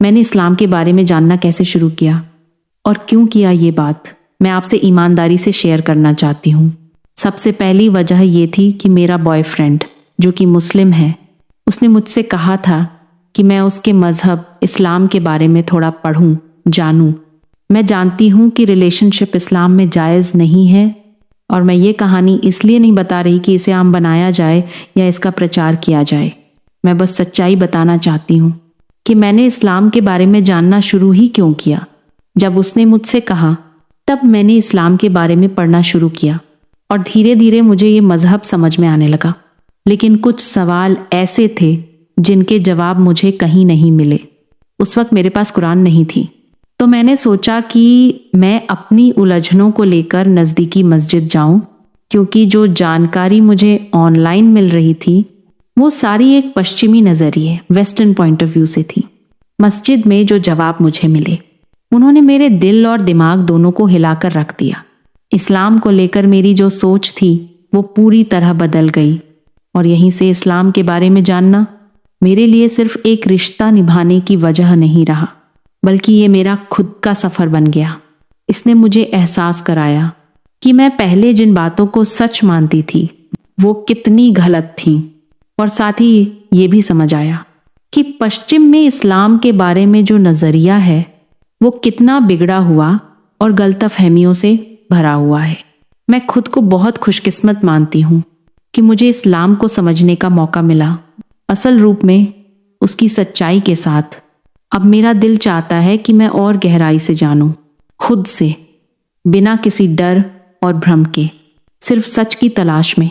मैंने इस्लाम के बारे में जानना कैसे शुरू किया और क्यों किया, ये बात मैं आपसे ईमानदारी से शेयर करना चाहती हूँ। सबसे पहली वजह ये थी कि मेरा बॉयफ्रेंड, जो कि मुस्लिम है, उसने मुझसे कहा था कि मैं उसके मज़हब इस्लाम के बारे में थोड़ा पढ़ूं, जानूं। मैं जानती हूँ कि रिलेशनशिप इस्लाम में जायज़ नहीं है, और मैं ये कहानी इसलिए नहीं बता रही कि इसे आम बनाया जाए या इसका प्रचार किया जाए। मैं बस सच्चाई बताना चाहती हूँ कि मैंने इस्लाम के बारे में जानना शुरू ही क्यों किया। जब उसने मुझसे कहा तब मैंने इस्लाम के बारे में पढ़ना शुरू किया और धीरे धीरे मुझे ये मज़हब समझ में आने लगा। लेकिन कुछ सवाल ऐसे थे जिनके जवाब मुझे कहीं नहीं मिले। उस वक्त मेरे पास कुरान नहीं थी, तो मैंने सोचा कि मैं अपनी उलझनों को लेकर नज़दीकी मस्जिद जाऊं, क्योंकि जो जानकारी मुझे ऑनलाइन मिल रही थी वो सारी एक पश्चिमी नज़रिए, वेस्टर्न पॉइंट ऑफ व्यू से थी। मस्जिद में जो जवाब मुझे मिले उन्होंने मेरे दिल और दिमाग दोनों को हिलाकर रख दिया। इस्लाम को लेकर मेरी जो सोच थी वो पूरी तरह बदल गई, और यहीं से इस्लाम के बारे में जानना मेरे लिए सिर्फ एक रिश्ता निभाने की वजह नहीं रहा, बल्कि ये मेरा खुद का सफ़र बन गया। इसने मुझे एहसास कराया कि मैं पहले जिन बातों को सच मानती थी वो कितनी गलत थीं, और साथ ही ये भी समझ आया कि पश्चिम में इस्लाम के बारे में जो नज़रिया है वो कितना बिगड़ा हुआ और गलतफहमियों से भरा हुआ है। मैं खुद को बहुत खुशकिस्मत मानती हूँ कि मुझे इस्लाम को समझने का मौका मिला, असल रूप में उसकी सच्चाई के साथ। अब मेरा दिल चाहता है कि मैं और गहराई से जानूं, खुद से, बिना किसी डर और भ्रम के, सिर्फ सच की तलाश में।